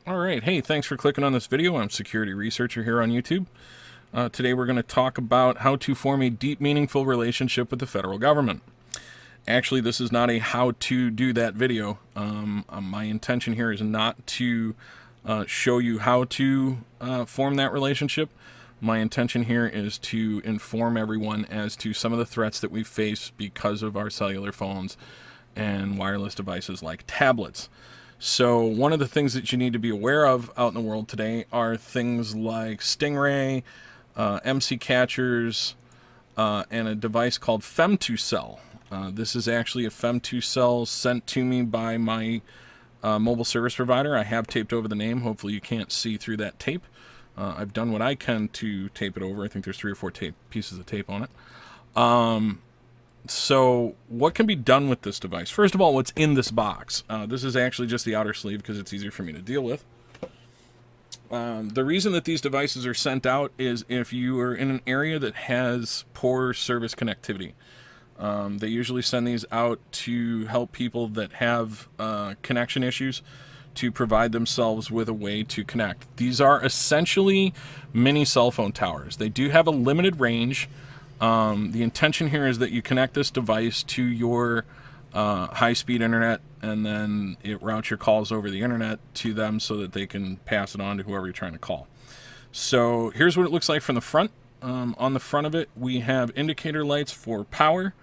All right, hey, thanks for clicking on this video. I'm Security Researcher here on YouTube. Today we're going to talk about how to form a deep, meaningful relationship with the federal government. Actually, this is not a how to do that video. My intention here is not to show you how to form that relationship. My intention here is to inform everyone as to some of the threats that we face because of our cellular phones and wireless devices like tablets. So one of the things that you need to be aware of out in the world today are things like STINGRAY, MC catchers, and a device called Fem2Cell. This is actually a Fem2Cell sent to me by my mobile service provider. I have taped over the name. Hopefully you can't see through that tape. I've done what I can to tape it over. I think there's 3 or 4 pieces of tape on it. So what can be done with this device? First of all, what's in this box? This is actually just the outer sleeve because it's easier for me to deal with. The reason that these devices are sent out is if you are in an area that has poor service connectivity. They usually send these out to help people that have connection issues to provide themselves with a way to connect. These are essentially mini cell phone towers. They do have a limited range. The intention here is that you connect this device to your high-speed internet, and then it routes your calls over the internet to them so that they can pass it on to whoever you're trying to call. So here's what it looks like from the front. On the front of it, we have indicator lights for power,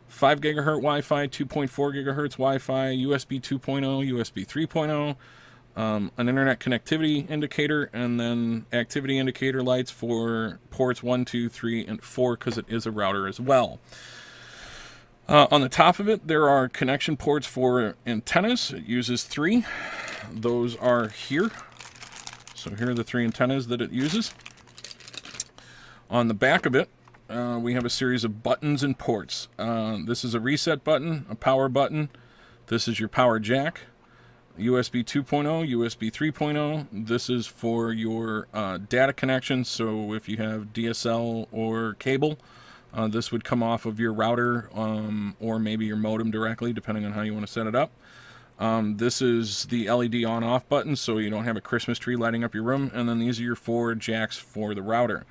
5 gigahertz Wi-Fi, 2.4 gigahertz Wi-Fi, USB 2.0, USB 3.0, an internet connectivity indicator, and then activity indicator lights for ports 1, 2, 3, and 4 because it is a router as well. On the top of it, there are connection ports for antennas. It uses 3. Those are here. So here are the 3 antennas that it uses. On the back of it, we have a series of buttons and ports. This is a reset button, a power button. This is your power jack. USB 2.0, USB 3.0. This is for your data connection, so if you have DSL or cable, this would come off of your router or maybe your modem directly, depending on how you want to set it up. This is the LED on-off button, so you don't have a Christmas tree lighting up your room, and then these are your 4 jacks for the router.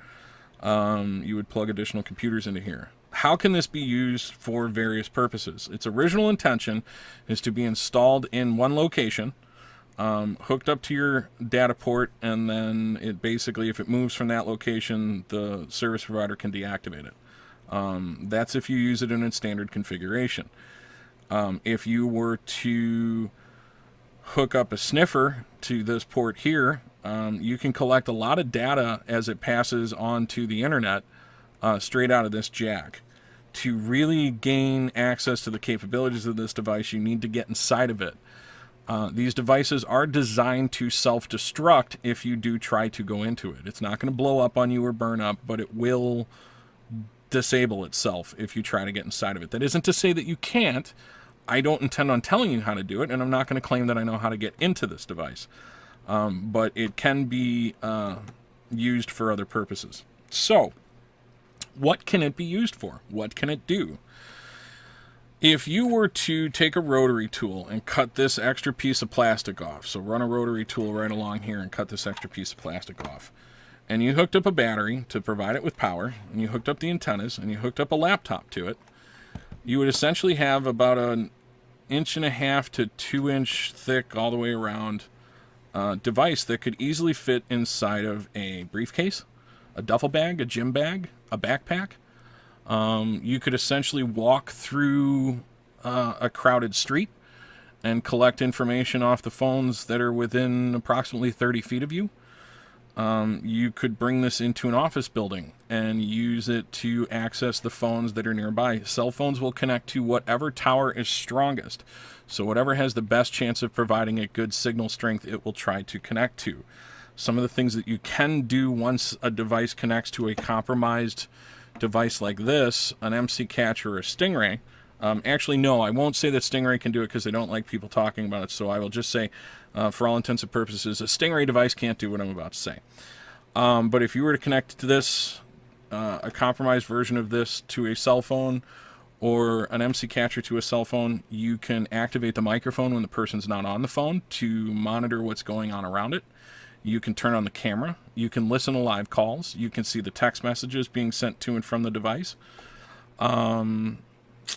You would plug additional computers into here. How can this be used for various purposes? Its original intention is to be installed in one location, hooked up to your data port, and then it basically, if it moves from that location, the service provider can deactivate it. That's if you use it in its standard configuration. If you were to hook up a sniffer to this port here, you can collect a lot of data as it passes onto the internet straight out of this jack. To really gain access to the capabilities of this device, you need to get inside of it. These devices are designed to self-destruct if you do try to go into it. It's not going to blow up on you or burn up, but it will disable itself if you try to get inside of it. That isn't to say that you can't. I don't intend on telling you how to do it, and I'm not going to claim that I know how to get into this device. But it can be used for other purposes. So, what can it be used for? What can it do? If you were to take a rotary tool and cut this extra piece of plastic off, so run a rotary tool right along here and cut this extra piece of plastic off, and you hooked up a battery to provide it with power, and you hooked up the antennas, and you hooked up a laptop to it, you would essentially have about an 1.5 to 2 inch thick all the way around device that could easily fit inside of a briefcase, a duffel bag, a gym bag, a backpack. You could essentially walk through a crowded street and collect information off the phones that are within approximately 30 feet of you. You could bring this into an office building and use it to access the phones that are nearby. Cell phones will connect to whatever tower is strongest. So whatever has the best chance of providing a good signal strength, it will try to connect to. Some of the things that you can do once a device connects to a compromised device like this, an MC catcher or a STINGRAY. Actually, no, I won't say that STINGRAY can do it because I don't like people talking about it, so I will just say, for all intents and purposes, a STINGRAY device can't do what I'm about to say. But if you were to connect to this, a compromised version of this to a cell phone or an MC catcher to a cell phone, you can activate the microphone when the person's not on the phone to monitor what's going on around it. You can turn on the camera. You can listen to live calls. You can see the text messages being sent to and from the device.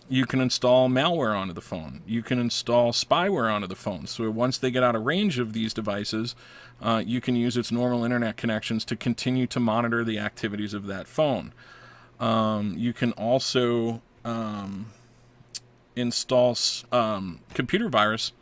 You can install malware onto the phone. You can install spyware onto the phone. So once they get out of range of these devices, you can use its normal internet connections to continue to monitor the activities of that phone. You can also install computer virus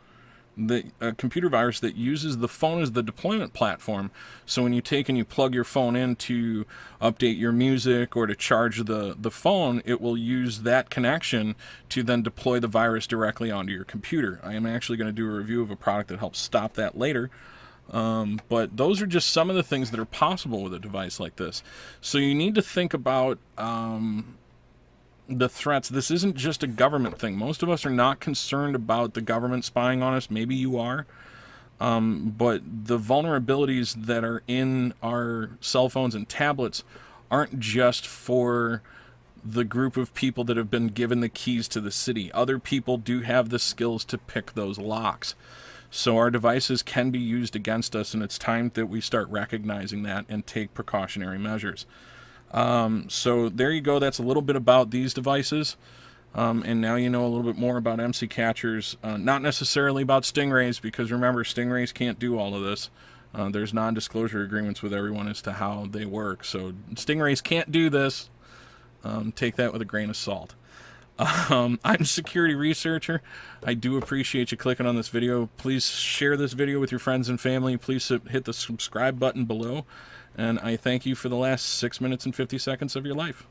that uses the phone as the deployment platform. So when you take and you plug your phone in to update your music or to charge the phone, it will use that connection to then deploy the virus directly onto your computer. I am actually going to do a review of a product that helps stop that later. But those are just some of the things that are possible with a device like this. So you need to think about the threats. This isn't just a government thing. Most of us are not concerned about the government spying on us. Maybe you are. But the vulnerabilities that are in our cell phones and tablets aren't just for the group of people that have been given the keys to the city. Other people do have the skills to pick those locks. So our devices can be used against us, and it's time that we start recognizing that and take precautionary measures. So there you go. That's a little bit about these devices. And now you know a little bit more about MC catchers, not necessarily about stingrays, because remember, stingrays can't do all of this. There's non-disclosure agreements with everyone as to how they work. So stingrays can't do this. Take that with a grain of salt. I'm a security researcher. I do appreciate you clicking on this video. Please share this video with your friends and family. Please hit the subscribe button below. And I thank you for the last 6 minutes and 50 seconds of your life.